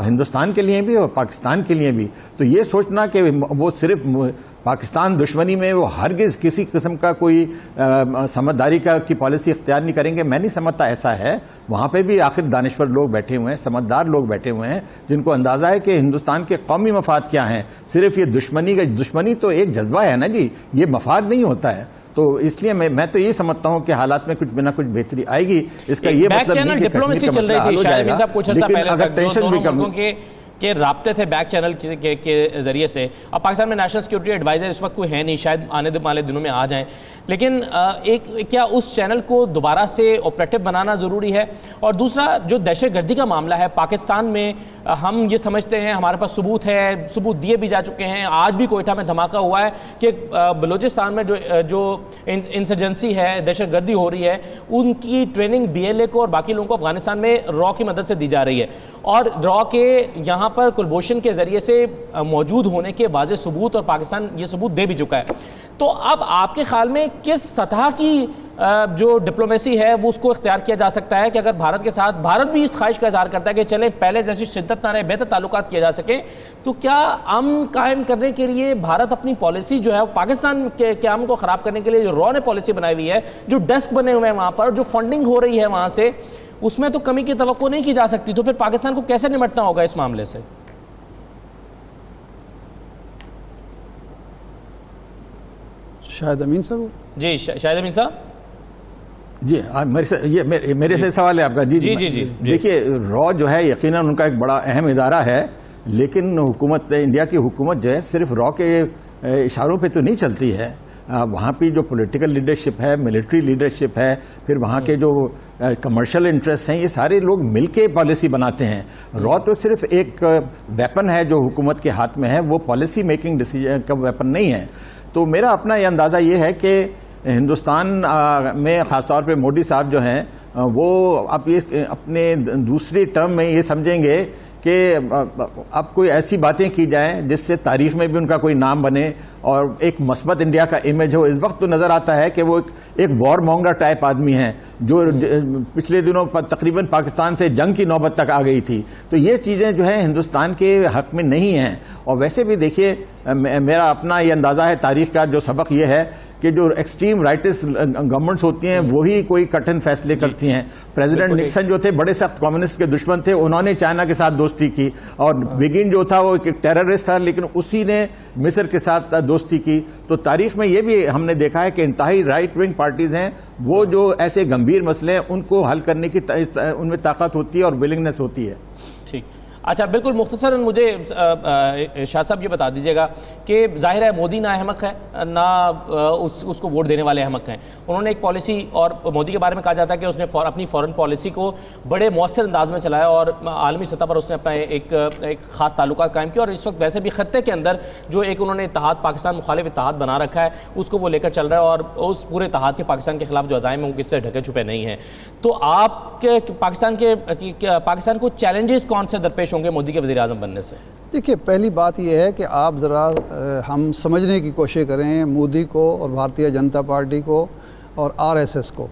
ہندوستان کے لیے بھی اور پاکستان کے لیے بھی. تو یہ سوچنا کہ وہ صرف پاکستان دشمنی میں وہ ہرگز کسی قسم کا کوئی سمجھداری کی پالیسی اختیار نہیں کریں گے, میں نہیں سمجھتا ایسا ہے. وہاں پہ بھی آخر دانشور لوگ بیٹھے ہوئے ہیں, سمجھدار لوگ بیٹھے ہوئے ہیں جن کو اندازہ ہے کہ ہندوستان کے قومی مفاد کیا ہیں. صرف یہ دشمنی تو ایک جذبہ ہے نا جی, یہ مفاد نہیں ہوتا ہے. تو اس لیے میں تو یہ سمجھتا ہوں کہ حالات میں کچھ بنا کچھ بہتری آئے گی. اس کا یہ مطلب نہیں کہ ڈپلومیسی چل رہی تھی شاہد امین صاحب کچھ عرصہ پہلے تک, جو دونوں ملکوں کے رابطے تھے بیک چینل کے ذریعے سے. اب پاکستان میں نیشنل سیکورٹی ایڈوائزر اس وقت کوئی ہے نہیں, شاید آنے والے دنوں میں آ جائیں, لیکن کیا اس چینل کو دوبارہ سے آپریٹو بنانا ضروری ہے؟ اور دوسرا جو دہشت گردی کا معاملہ ہے پاکستان میں, ہم یہ سمجھتے ہیں ہمارے پاس ثبوت ہے, ثبوت دیے بھی جا چکے ہیں. آج بھی کوئٹہ میں دھماکہ ہوا ہے کہ بلوچستان میں جو انسرجنسی ہے, دہشت گردی ہو رہی ہے, ان کی ٹریننگ BLA کو اور باقی لوگوں کو افغانستان میں را کی مدد سے دی جا رہی ہے, اور را کے یہاں پر کلبھوشن کے ذریعے سے موجود ہونے کے واضح ثبوت, اور پاکستان یہ ثبوت دے بھی چکا ہے. تو اب آپ کے خیال میں کس سطح کی جو ڈپلومیسی ہے وہ اس کو اختیار کیا جا سکتا ہے کہ اگر بھارت کے ساتھ, بھارت بھی اس خواہش کا اظہار کرتا ہے کہ چلیں پہلے جیسی شدت نہ رہے, بہتر تعلقات کیے جا سکیں, تو کیا امن قائم کرنے کے لیے بھارت اپنی پالیسی جو ہے پاکستان کے امن کو خراب کرنے کے لیے جو را نے پالیسی بنائی ہوئی ہے, جو ڈیسک بنے ہوئے ہیں وہاں پر, جو فنڈنگ ہو رہی ہے وہاں سے, اس میں تو کمی کی توقع نہیں کی جا سکتی, تو پھر پاکستان کو کیسے نمٹنا ہوگا اس معاملے سے؟ شاہد امین صاحب. جی شاہد امین صاحب. جی میرے سے سوال ہے آپ کا. جی دیکھیے, را جو ہے یقیناً ان کا ایک بڑا اہم ادارہ ہے, لیکن حکومت انڈیا کی حکومت جو ہے صرف را کے اشاروں پہ تو نہیں چلتی ہے. وہاں پہ جو پولیٹیکل لیڈرشپ ہے, ملٹری لیڈرشپ ہے, پھر وہاں کے جو کمرشل انٹرسٹ ہیں, یہ سارے لوگ مل کے پالیسی بناتے ہیں. را تو صرف ایک ویپن ہے جو حکومت کے ہاتھ میں ہے, وہ پالیسی میکنگ ڈیسیجن کا ویپن نہیں ہے. تو میرا اپنا یہ اندازہ یہ ہے کہ ہندوستان میں خاص طور پہ مودی صاحب جو ہیں وہ اب یہ اپنے دوسری ٹرم میں یہ سمجھیں گے کہ اب کوئی ایسی باتیں کی جائیں جس سے تاریخ میں بھی ان کا کوئی نام بنے اور ایک مثبت انڈیا کا امیج ہو. اس وقت تو نظر آتا ہے کہ وہ ایک وار مونگر ٹائپ آدمی ہیں جو پچھلے دنوں تقریباً پاکستان سے جنگ کی نوبت تک آ گئی تھی. تو یہ چیزیں جو ہیں ہندوستان کے حق میں نہیں ہیں. اور ویسے بھی دیکھیے, میرا اپنا یہ اندازہ ہے تاریخ کا جو سبق یہ ہے کہ جو ایکسٹریم رائٹس گورنمنٹس ہوتی ہیں وہی کوئی کٹھن فیصلے کرتی ہیں. پریزیڈنٹ نکسن جو تھے بڑے سخت کمیونسٹ کے دشمن تھے, انہوں نے چائنا کے ساتھ دوستی کی, اور بگن جو تھا وہ ایک ٹیررسٹ تھا لیکن اسی نے مصر کے ساتھ دوستی کی. تو تاریخ میں یہ بھی ہم نے دیکھا ہے کہ انتہائی رائٹ ونگ پارٹیز ہیں, وہ جو ایسے گمبھیر مسئلے ہیں ان کو حل کرنے کی ان میں طاقت ہوتی ہے اور ولنگنس ہوتی ہے. ٹھیک, اچھا بالکل مختصراً مجھے شاہ صاحب یہ بتا دیجیے گا کہ ظاہر ہے مودی نہ احمق ہے نہ اس کو ووٹ دینے والے احمق ہیں. انہوں نے ایک پالیسی, اور مودی کے بارے میں کہا جاتا ہے کہ اس نے اپنی فورن پالیسی کو بڑے مؤثر انداز میں چلایا اور عالمی سطح پر اس نے اپنا ایک خاص تعلقات قائم کیا, اور اس وقت ویسے بھی خطے کے اندر جو ایک انہوں نے اتحاد, پاکستان مخالف اتحاد بنا رکھا ہے, اس کو وہ لے کر چل رہا ہے, اور اس پورے اتحاد کے پاکستان کے خلاف جو عزائم ہیں وہ کس سے ڈھکے چھپے نہیں ہیں. تو آپ کے پاکستان کو چیلنجز کون سے درپیش ہوں گے مودی کے وزیر اعظم بننے سے؟ دیکھیے, پہلی بات یہ ہے کہ آپ ذرا ہم سمجھنے کی کوشش کریں مودی کو اور بھارتیہ جنتا پارٹی کو اور RSS کو.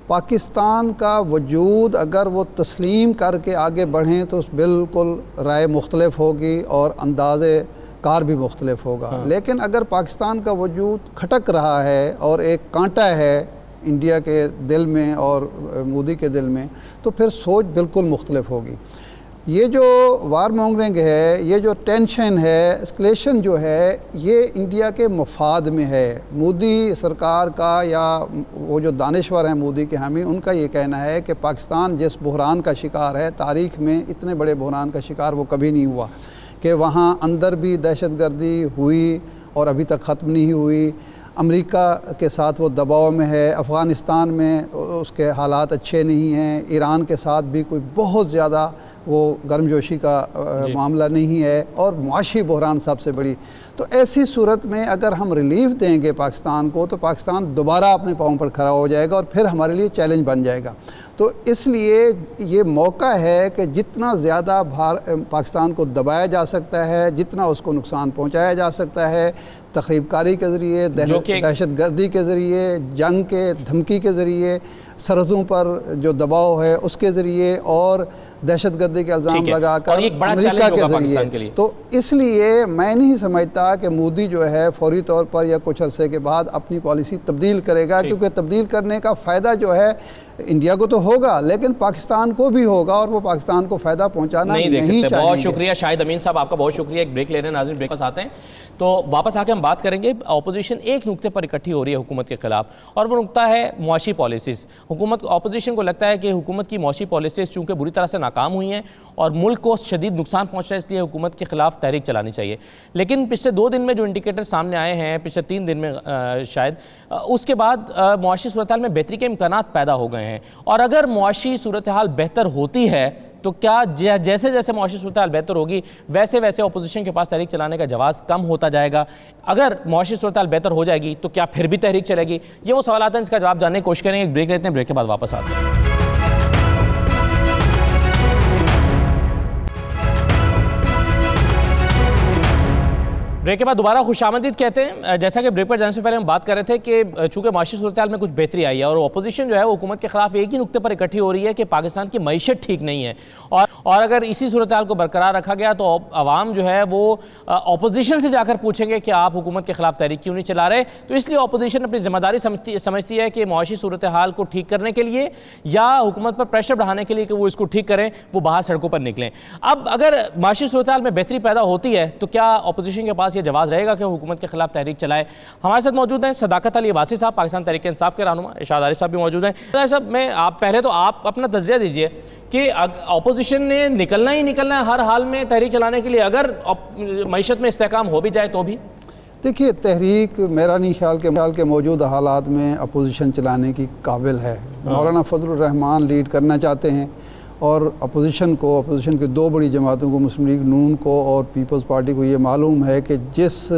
پاکستان کا وجود اگر وہ تسلیم کر کے آگے بڑھیں تو بالکل رائے مختلف ہوگی اور انداز کار بھی مختلف ہوگا. لیکن اگر پاکستان کا وجود کھٹک رہا ہے اور ایک کانٹا ہے انڈیا کے دل میں اور مودی کے دل میں, تو پھر سوچ بالکل مختلف ہوگی. یہ جو وار مونگرنگ ہے, یہ جو ٹینشن ہے, اسکلیشن جو ہے, یہ انڈیا کے مفاد میں ہے. مودی سرکار کا یا وہ جو دانشور ہیں مودی کے حامی, ان کا یہ کہنا ہے کہ پاکستان جس بحران کا شکار ہے, تاریخ میں اتنے بڑے بحران کا شکار وہ کبھی نہیں ہوا, کہ وہاں اندر بھی دہشت گردی ہوئی اور ابھی تک ختم نہیں ہوئی. امریکہ کے ساتھ وہ دباؤ میں ہے، افغانستان میں اس کے حالات اچھے نہیں ہیں، ایران کے ساتھ بھی کوئی بہت زیادہ وہ گرم جوشی کا معاملہ نہیں ہے، اور معاشی بحران سب سے بڑی. تو ایسی صورت میں اگر ہم ریلیف دیں گے پاکستان کو تو پاکستان دوبارہ اپنے پاؤں پر کھڑا ہو جائے گا اور پھر ہمارے لیے چیلنج بن جائے گا. تو اس لیے یہ موقع ہے کہ جتنا زیادہ پاکستان کو دبایا جا سکتا ہے، جتنا اس کو نقصان پہنچایا جا سکتا ہے، تخریب کاری کے ذریعے، دہشت گردی کے ذریعے، جنگ کے دھمکی کے ذریعے، سرحدوں پر جو دباؤ ہے اس کے ذریعے، اور دہشت گردی کے الزام لگا کر امریکہ کے ذریعے. تو اس لیے میں نہیں سمجھتا کہ مودی جو ہے فوری طور پر یا کچھ عرصے کے بعد اپنی پالیسی تبدیل کرے گا، کیونکہ تبدیل کرنے کا فائدہ جو ہے انڈیا کو تو ہوگا لیکن پاکستان کو بھی ہوگا، اور وہ پاکستان کو فائدہ پہنچانا نہیں چاہیے. بہت شکریہ شاہد امین صاحب، آپ کا بہت شکریہ. ایک بریک لے رہے ہیں ناظرین، بریک پاس آتے ہیں تو واپس آ کے ہم بات کریں گے. اپوزیشن ایک نقطے پر اکٹھی ہو رہی ہے حکومت کے خلاف، اور وہ نقطہ ہے معاشی پالیسیز. اپوزیشن کو لگتا ہے کہ حکومت کی معاشی پالیسیز چونکہ بری طرح سے ناکام ہوئی ہیں اور ملک کو شدید نقصان پہنچ رہا ہے، اس لیے حکومت کے خلاف تحریک چلانی چاہیے. لیکن پچھلے 2 دن میں جو انڈیکیٹر سامنے آئے ہیں، پچھلے 3 دن میں شاید، اس کے بعد معاشی صورتحال میں بہتری کے امکانات پیدا ہو گئے ہیں. اور اگر معاشی صورتحال بہتر ہوتی ہے تو کیا جیسے جیسے معاشی صورتحال بہتر ہوگی ویسے ویسے اپوزیشن کے پاس تحریک چلانے کا جواز کم ہوتا جائے گا؟ اگر معاشی صورتحال بہتر ہو جائے گی تو کیا پھر بھی تحریک چلے گی؟ یہ وہ سوالات ہیں، اس کا جواب جاننے کی کوشش کریں گے. ایک بریک لیتے ہیں، بریک کے بعد واپس آتے ہیں. بریک کے بعد دوبارہ خوش آمدید کہتے ہیں. جیسا کہ بریک پر جانے سے پہلے ہم بات کر رہے تھے کہ چونکہ معاشی صورتحال میں کچھ بہتری آئی ہے اور اپوزیشن جو ہے وہ حکومت کے خلاف ایک ہی نقطے پر اکٹھی ہو رہی ہے کہ پاکستان کی معیشت ٹھیک نہیں ہے، اور اگر اسی صورتحال کو برقرار رکھا گیا تو عوام جو ہے وہ اپوزیشن سے جا کر پوچھیں گے کہ آپ حکومت کے خلاف تحریک کیوں نہیں چلا رہے. تو اس لیے اپوزیشن اپنی ذمہ داری سمجھتی ہے کہ معاشی صورتحال کو ٹھیک کرنے کے لیے یا حکومت پر پریشر بڑھانے کے لیے کہ وہ اس کو ٹھیک کریں، وہ باہر سڑکوں پر نکلیں. اب اگر معاشی صورتحال میں بہتری پیدا ہوتی ہے تو کیا اپوزیشن کے پاس یہ جواز رہے گا کہ حکومت کے خلاف تحریک چلائے؟ ہمارے ساتھ موجود ہیں صداقت علی عباسی صاحب، پاکستان تحریک انصاف کے رہنما. ارشاد عارف صاحب بھی موجود ہیں. صاحب پہلے تو آپ اپنا تجزیہ دیجئے کہ اپوزیشن نے نکلنا ہی نکلنا ہے ہر حال میں تحریک چلانے کے لیے، اگر معیشت میں استحکام ہو بھی جائے تو بھی. دیکھیے، تحریک میرا نہیں خیال کے موجودہ حالات میں اپوزیشن چلانے کی قابل ہے. مولانا فضل الرحمان لیڈ کرنا چاہتے ہیں، اور اپوزیشن کی 2 بڑی جماعتوں کو، مسلم لیگ نون کو اور پیپلز پارٹی کو، یہ معلوم ہے کہ جس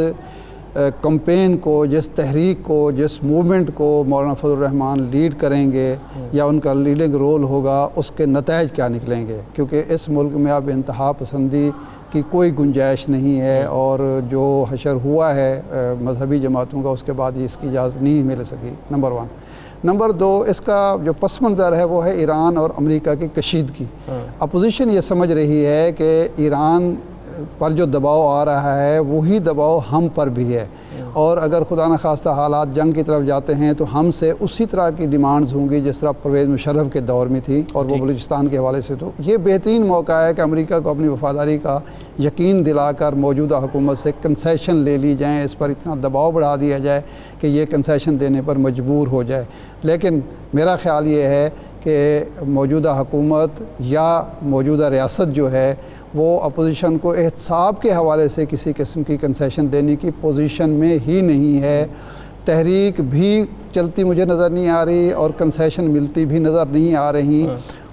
کمپین کو، جس تحریک کو، جس موومنٹ کو مولانا فضل الرحمان لیڈ کریں گے یا ان کا لیڈنگ رول ہوگا، اس کے نتائج کیا نکلیں گے. کیونکہ اس ملک میں اب انتہا پسندی کی کوئی گنجائش نہیں ہے، اور جو حشر ہوا ہے مذہبی جماعتوں کا اس کے بعد اس کی اجازت نہیں مل سکی. نمبر 1. نمبر 2، اس کا جو پس منظر ہے وہ ہے ایران اور امریکہ کی کشیدگی. اپوزیشن یہ سمجھ رہی ہے کہ ایران پر جو دباؤ آ رہا ہے وہی دباؤ ہم پر بھی ہے، اور اگر خدا نخواستہ حالات جنگ کی طرف جاتے ہیں تو ہم سے اسی طرح کی ڈیمانڈز ہوں گی جس طرح پرویز مشرف کے دور میں تھی، اور وہ بلوچستان کے حوالے سے. تو یہ بہترین موقع ہے کہ امریکہ کو اپنی وفاداری کا یقین دلا کر موجودہ حکومت سے کنسیشن لے لی جائیں، اس پر اتنا دباؤ بڑھا دیا جائے کہ یہ کنسیشن دینے پر مجبور ہو جائے. لیکن میرا خیال یہ ہے کہ موجودہ حکومت یا موجودہ ریاست جو ہے وہ اپوزیشن کو احتساب کے حوالے سے کسی قسم کی کنسیشن دینے کی پوزیشن میں ہی نہیں ہے. تحریک بھی چلتی مجھے نظر نہیں آ رہی اور کنسیشن ملتی بھی نظر نہیں آ رہی.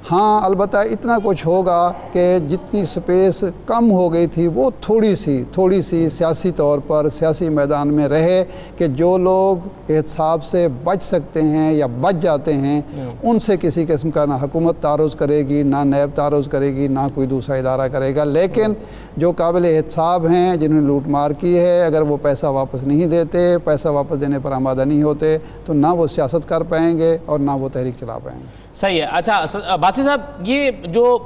ہاں، البتہ اتنا کچھ ہوگا کہ جتنی سپیس کم ہو گئی تھی وہ تھوڑی سی سیاسی طور پر سیاسی میدان میں رہے کہ جو لوگ احتساب سے بچ سکتے ہیں یا بچ جاتے ہیں ان سے کسی قسم کا نہ حکومت تعرض کرے گی، نہ نیب تعرض کرے گی، نہ کوئی دوسرا ادارہ کرے گا. لیکن جو قابل احتساب ہیں، جنہوں نے لوٹ مار کی ہے، اگر وہ پیسہ واپس نہیں دیتے، پیسہ واپس دینے پر آمادہ نہیں ہوتے تو نہ وہ سیاست کر پائیں گے اور نہ وہ تحریک چلا پائیں گے. صحیح ہے. اچھا باسی صاحب، یہ جو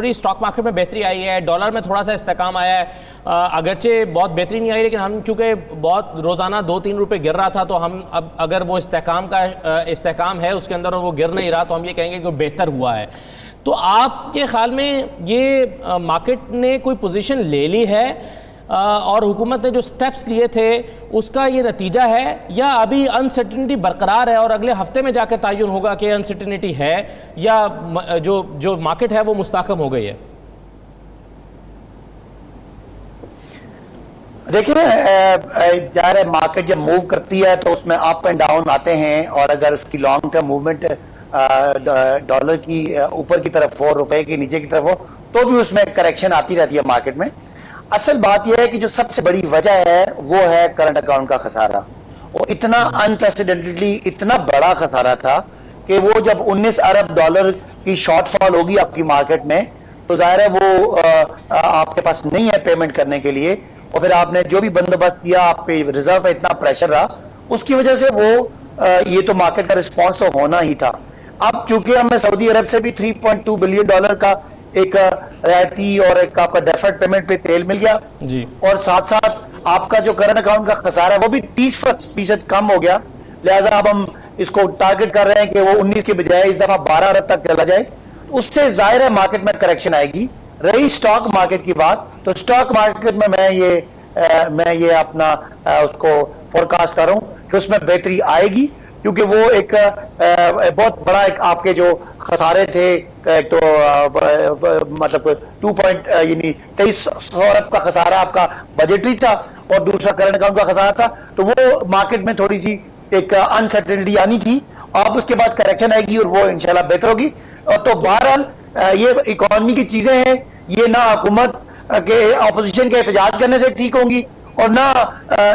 اسٹاک مارکیٹ میں بہتری آئی ہے، ڈالر میں تھوڑا سا استحکام آیا ہے، اگرچہ بہت بہتری نہیں آئی لیکن ہم چونکہ بہت روزانہ 2-3 روپے گر رہا تھا تو ہم اب اگر وہ استحکام ہے اس کے اندر اور وہ گر نہیں رہا تو ہم یہ کہیں گے کہ بہتر ہوا ہے. تو آپ کے خیال میں یہ مارکیٹ نے کوئی پوزیشن لے لی ہے اور حکومت نے جو سٹیپس لیے تھے اس کا یہ نتیجہ ہے، یا ابھی انسرٹنٹی برقرار ہے اور اگلے ہفتے میں جا کے تعین ہوگا کہ انسرٹنٹی ہے یا جو مارکیٹ ہے وہ مستحکم ہو گئی ہے؟ دیکھیں ظاہر ہے مارکیٹ جب موو کرتی ہے تو اس میں اپ اینڈ ڈاؤن آتے ہیں، اور اگر اس کی لانگ ٹرم موومنٹ ڈالر کی اوپر کی طرف ہو، روپے کی نیچے کی طرف ہو، تو بھی اس میں کریکشن آتی رہتی ہے مارکیٹ میں. اصل بات یہ ہے کہ جو سب سے بڑی وجہ ہے وہ ہے کرنٹ اکاؤنٹ کا خسارہ. وہ اتنا انپریسیڈنٹلی اتنا بڑا خسارہ تھا کہ وہ جب 19 ارب ڈالر کی شارٹ فال ہوگی آپ کی مارکیٹ میں تو ظاہر ہے وہ آپ کے پاس نہیں ہے پیمنٹ کرنے کے لیے، اور پھر آپ نے جو بھی بندوبست کیا آپ پہ ریزرو پہ اتنا پریشر رہا، اس کی وجہ سے وہ یہ تو مارکیٹ کا رسپانس تو ہونا ہی تھا. اب چونکہ ہمیں سعودی عرب سے بھی 3.2 بلین ڈالر کا ایک رعایتی اور ایک آپ کا ڈیفرڈ پیمنٹ پہ تیل مل گیا جی، اور ساتھ ساتھ آپ کا جو کرنٹ اکاؤنٹ کا خسارہ ہے وہ بھی 30% کم ہو گیا. لہٰذا اب ہم اس کو ٹارگٹ کر رہے ہیں کہ وہ 19 کے بجائے اس دفعہ 12 ارب تک چلا جائے. اس سے ظاہر ہے مارکیٹ میں کریکشن آئے گی. رہی اسٹاک مارکیٹ کی بات، تو اسٹاک مارکیٹ میں میں یہ اپنا اس کو فورکاسٹ کر رہا ہوں کہ اس میں بہتری آئے گی، کیونکہ وہ ایک بہت بڑا ایک آپ کے جو خسارے تھے، ایک تو مطلب 2300 ارب کا خسارہ آپ کا بجٹری تھا اور دوسرا کرنٹ اکاؤنٹ کا خسارہ تھا، تو وہ مارکیٹ میں تھوڑی سی ایک انسرٹنٹی آنی تھی. اب اس کے بعد کریکشن آئے گی اور وہ انشاءاللہ بہتر ہوگی. تو بہرحال یہ اکانومی کی چیزیں ہیں، یہ نہ حکومت کے اپوزیشن کے احتجاج کرنے سے ٹھیک ہوں گی اور نہ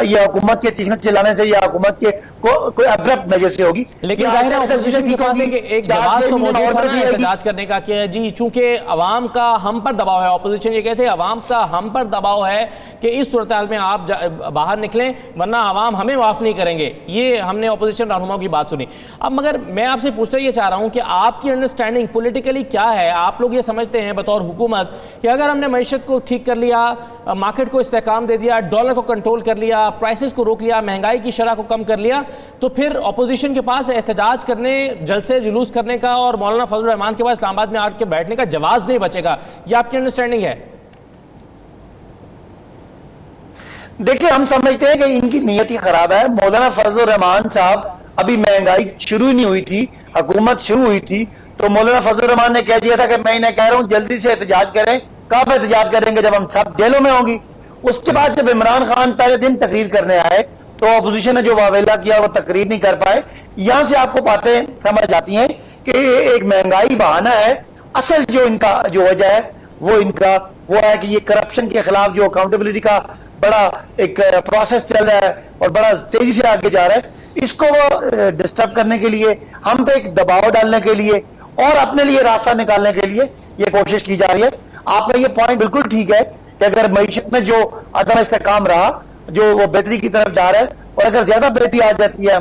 یہ حکومت کے چیخنے چلانے سے یا حکومت کے کوئی ابرپٹ میجر سے ہوگی. لیکن ظاہر ہے اپوزیشن کے پاس ایک جواز تو موجود تھا نا احتجاج کرنے کا کہ جی چونکہ عوام کا ہم پر دباؤ ہے. اپوزیشن یہ کہتے ہیں عوام کا ہم پر دباؤ ہے کہ اس صورتحال میں آپ باہر نکلیں ورنہ عوام ہمیں معاف نہیں کریں گے. یہ ہم نے اپوزیشن رہنماؤں کی بات سنی. اب مگر میں آپ سے پوچھنا یہ چاہ رہا ہوں کہ آپ کی انڈرسٹینڈنگ پولیٹیکلی کیا ہے؟ آپ لوگ یہ سمجھتے ہیں بطور حکومت کہ اگر ہم نے معیشت کو ٹھیک کر لیا، مارکیٹ کو استحکام دے دیا، ڈالر کو کنٹرول کر لیا، پرائسز کو روک لیا، مہنگائی کی شرح کو کم کر لیا، تو پھر اپوزیشن کے پاس احتجاج کرنے، جلسے جلوس کرنے کا اور مولانا فضل الرحمان کے پاس اسلام آباد میں آ کے بیٹھنے کا جواز نہیں بچے گا. یہ آپ کی انڈرسٹینڈنگ ہے؟ دیکھیں ہم سمجھتے ہیں کہ ان کی نیت ہی خراب ہے. مولانا فضل الرحمان صاحب ابھی مہنگائی شروع نہیں ہوئی تھی، حکومت شروع ہوئی تھی، تو مولانا فضل الرحمان نے کہہ دیا تھا کہ میں انہیں کہہ رہا ہوں جلدی سے احتجاج کریں. کب احتجاج کریں گے؟ جب ہم سب جیلوں میں ہوں گی. اس کے بعد جب عمران خان پہلے دن تقریر کرنے آئے تو اپوزیشن نے جو واویلا کیا وہ تقریر نہیں کر پائے. یہاں سے آپ کو باتیں سمجھ آتی ہیں کہ ایک مہنگائی بہانہ ہے. اصل جو ان کا جو وجہ ہے وہ ہے کہ یہ کرپشن کے خلاف جو اکاؤنٹیبلٹی کا بڑا ایک پروسیس چل رہا ہے اور بڑا تیزی سے آگے جا رہا ہے، اس کو وہ ڈسٹرب کرنے کے لیے، ہم پہ ایک دباؤ ڈالنے کے لیے اور اپنے لیے راستہ نکالنے کے لیے یہ کوشش کی جا رہی ہے. آپ کا یہ پوائنٹ بالکل ٹھیک ہے کہ اگر معیشت میں جو عدم استحکام رہا، جو وہ بہتری کی طرف جا رہا ہے، اور اگر زیادہ بہتری آ جاتی ہے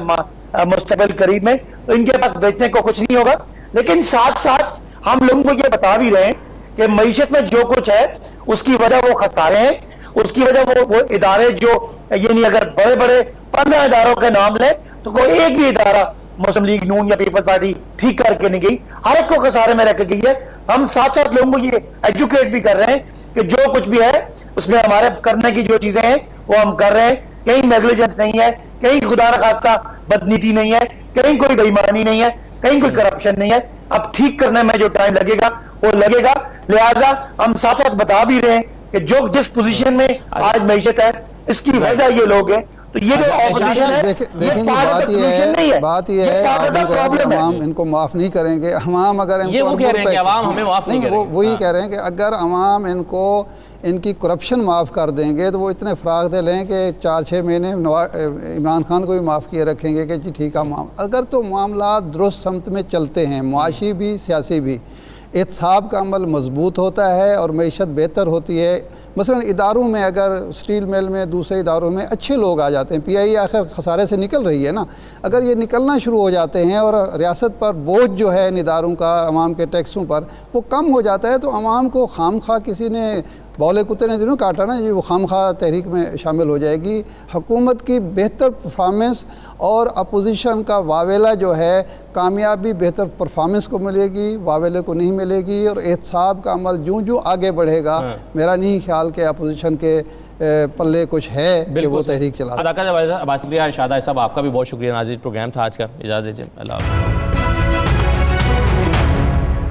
مستقبل قریب میں تو ان کے پاس بیچنے کو کچھ نہیں ہوگا. لیکن ساتھ ساتھ ہم لوگوں کو یہ بتا بھی رہے ہیں کہ معیشت میں جو کچھ ہے اس کی وجہ وہ خسارے ہیں، اس کی وجہ وہ ادارے جو یعنی اگر بڑے بڑے 15 اداروں کے نام لیں تو کوئی ایک بھی ادارہ مسلم لیگ نون یا پیپلز پارٹی ٹھیک کر کے نہیں گئی، ہر ایک کو خسارے میں رکھ کے گئی ہے. ہم ساتھ ساتھ لوگوں کو یہ ایجوکیٹ بھی کر رہے ہیں کہ جو کچھ بھی ہے اس میں ہمارے کرنے کی جو چیزیں ہیں وہ ہم کر رہے ہیں. کہیں نیگلیجنس نہیں ہے، کہیں خدا نخواستہ بدنیتی نہیں ہے، کہیں کوئی بے ایمانی نہیں ہے، کہیں کوئی کرپشن نہیں ہے. اب ٹھیک کرنے میں جو ٹائم لگے گا وہ لگے گا. لہٰذا ہم ساتھ ساتھ بتا بھی رہے ہیں کہ جو جس پوزیشن میں آج معیشت ہے اس کی وجہ یہ لوگ ہیں. تو یہ جو اپوزیشن ہے دیکھیں بات یہ ہے آپ نے کہا کہ عوام ان کو معاف نہیں کریں گے. عوام اگر ان کو عوام ہمیں معاف نہیں کریں گے، وہی کہہ رہے ہیں کہ اگر عوام ان کی کرپشن معاف کر دیں گے تو وہ اتنے فراغ دے لیں کہ 4-6 مہینے عمران خان کو بھی معاف کیے رکھیں گے کہ جی ٹھیک ہے. اگر تو معاملات درست سمت میں چلتے ہیں، معاشی بھی سیاسی بھی، احتساب کا عمل مضبوط ہوتا ہے اور معیشت بہتر ہوتی ہے. مثلا اداروں میں اگر اسٹیل مل میں دوسرے اداروں میں اچھے لوگ آ جاتے ہیں، پی آئی آخر خسارے سے نکل رہی ہے نا، اگر یہ نکلنا شروع ہو جاتے ہیں اور ریاست پر بوجھ جو ہے ان اداروں کا عوام کے ٹیکسوں پر وہ کم ہو جاتا ہے تو عوام کو خام خواہ کسی نے بولے کتے نے دنوں کاٹا نا، یہ وہ خام خواہ تحریک میں شامل ہو جائے گی. حکومت کی بہتر پرفارمنس اور اپوزیشن کا واویلا جو ہے کامیابی بہتر پرفارمنس کو ملے گی، واویلے کو نہیں ملے گی. اور احتساب کا عمل جوں آگے بڑھے گا میرا نہیں خیال کہ اپوزیشن کے پلے کچھ ہے کہ وہ تحریک چلا. اداکار شکریہ ارشاد صاحب، آپ کا بھی بہت شکریہ. ناظرین پروگرام تھا آج کا، اجازت دیجیے، اللہ حافظ.